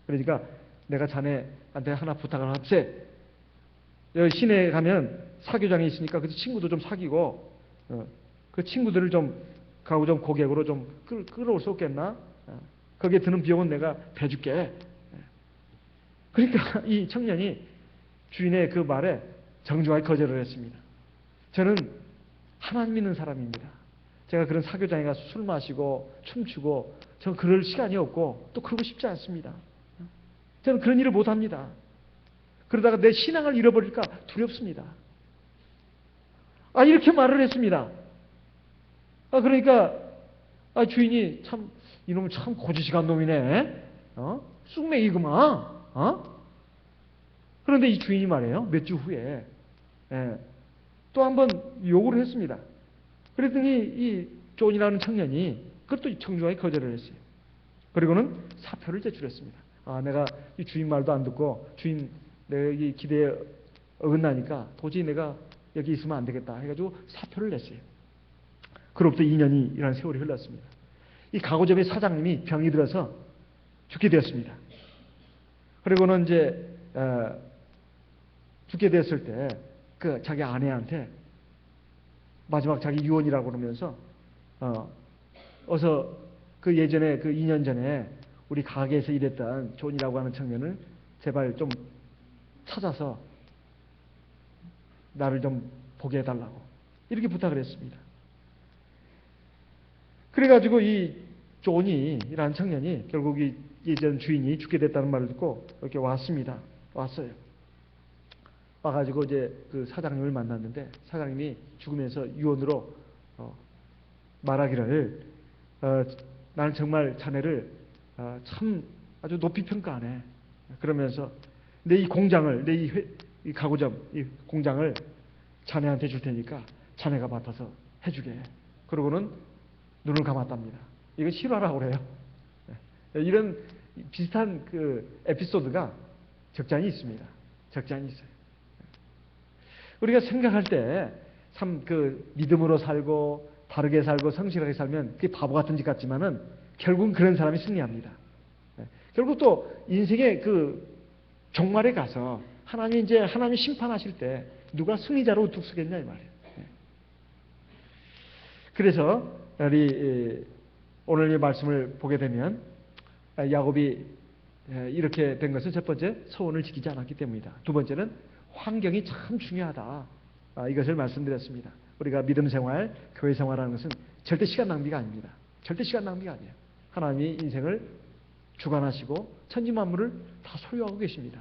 그러니까 내가 자네한테 하나 부탁을 합세. 여기 시내에 가면 사교장이 있으니까 그 친구도 좀 사귀고, 그 친구들을 좀 가구점 고객으로 좀 끌어올 수 없겠나? 거기에 드는 비용은 내가 대줄게. 그러니까 이 청년이 주인의 그 말에 정중하게 거절을 했습니다. 저는 하나님 믿는 사람입니다. 제가 그런 사교장에 가서 술 마시고 춤추고 저 그럴 시간이 없고 또 그러고 싶지 않습니다. 저는 그런 일을 못합니다. 그러다가 내 신앙을 잃어버릴까 두렵습니다. 이렇게 말을 했습니다. 그러니까 주인이 참 이놈은 참 고지식한 놈이네. 쑥맥이구만. 그런데 이 주인이 말이에요. 몇 주 후에 또 한번 요구를 했습니다. 그랬더니 이 존이라는 청년이 그것도 정중하게 거절을 했어요. 그리고는 사표를 제출했습니다. 내가 이 주인 말도 안 듣고 주인 내 이 기대에 어긋나니까 도저히 내가 여기 있으면 안 되겠다 해가지고 사표를 냈어요. 그로부터 2년이라는 세월이 흘렀습니다. 이 가구점의 사장님이 병이 들어서 죽게 되었습니다. 그리고는 이제 죽게 됐을 때 그 자기 아내한테 마지막 자기 유언이라고 그러면서 어서 그 예전에 그 2년 전에 우리 가게에서 일했던 존이라고 하는 청년을 제발 좀 찾아서 나를 좀 보게 해달라고 이렇게 부탁을 했습니다. 그래가지고 이 존이라는 청년이 결국 이 예전 주인이 죽게 됐다는 말을 듣고 이렇게 왔습니다. 왔어요. 와가지고 이제 그 사장님을 만났는데 사장님이 죽으면서 유언으로 말하기를 나는 정말 자네를 참 아주 높이 평가하네. 그러면서 내 이 공장을 내 이 가구점 이 공장을 자네한테 줄 테니까 자네가 맡아서 해주게. 그러고는 눈을 감았답니다. 이거 실화라고 그래요. 이런 비슷한 그 에피소드가 적잖이 있습니다. 적잖이 있어요. 우리가 생각할 때 참 그 믿음으로 살고 바르게 살고 성실하게 살면 그게 바보 같은 짓 같지만은 결국은 그런 사람이 승리합니다. 결국 또 인생의 그 종말에 가서 하나님이 심판하실 때 누가 승리자로 우뚝 서겠냐 이 말이에요. 그래서 우리 오늘 이 말씀을 보게 되면 야곱이 이렇게 된 것은 첫 번째 서원을 지키지 않았기 때문이다. 두 번째는 환경이 참 중요하다. 이것을 말씀드렸습니다. 우리가 믿음 생활, 교회 생활하는 것은 절대 시간 낭비가 아닙니다. 절대 시간 낭비가 아니에요. 하나님이 인생을 주관하시고 천지 만물을 다 소유하고 계십니다.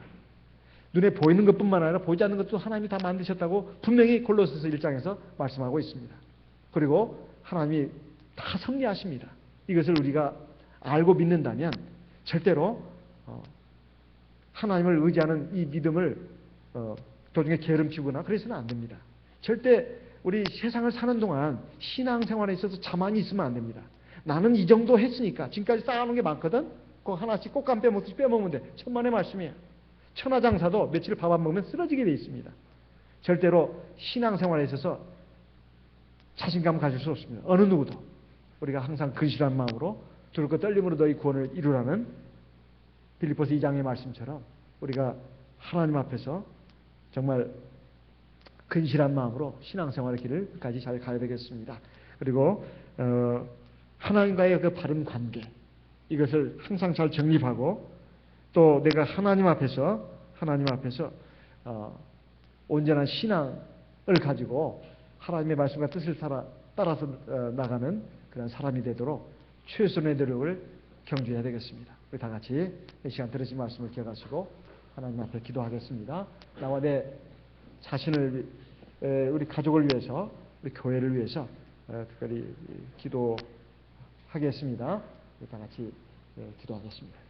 눈에 보이는 것뿐만 아니라 보이지 않는 것도 하나님이 다 만드셨다고 분명히 골로새서 1장에서 말씀하고 있습니다. 그리고 하나님이 다 섭리하십니다. 이것을 우리가 알고 믿는다면 절대로 하나님을 의지하는 이 믿음을 도중에 게으름 피우거나 그래서는 안 됩니다. 절대 우리 세상을 사는 동안 신앙생활에 있어서 자만이 있으면 안 됩니다. 나는 이 정도 했으니까 지금까지 쌓아놓은 게 많거든. 그 하나씩 꽃감 빼먹듯이 빼먹으면 돼. 천만의 말씀이에요. 천하장사도 며칠 밥 안 먹으면 쓰러지게 돼 있습니다. 절대로 신앙생활에 있어서 자신감 가질 수 없습니다. 어느 누구도. 우리가 항상 근실한 마음으로 두렵고 떨림으로 너희 구원을 이루라는 빌립보서 2장의 말씀처럼 우리가 하나님 앞에서 정말 근실한 마음으로 신앙생활의 길을 끝까지 잘 가야 되겠습니다. 그리고 하나님과의 그 바른 관계 이것을 항상 잘 정립하고 또 내가 하나님 앞에서 온전한 신앙을 가지고 하나님의 말씀과 뜻을 따라서 나가는 그런 사람이 되도록 최선의 노력을 경주해야 되겠습니다. 우리 다 같이 이 시간 들으신 말씀을 기억하시고 하나님 앞에 기도하겠습니다. 나와 내 자신을, 우리 가족을 위해서, 우리 교회를 위해서 특별히 기도하겠습니다. 우리 다 같이 기도하겠습니다.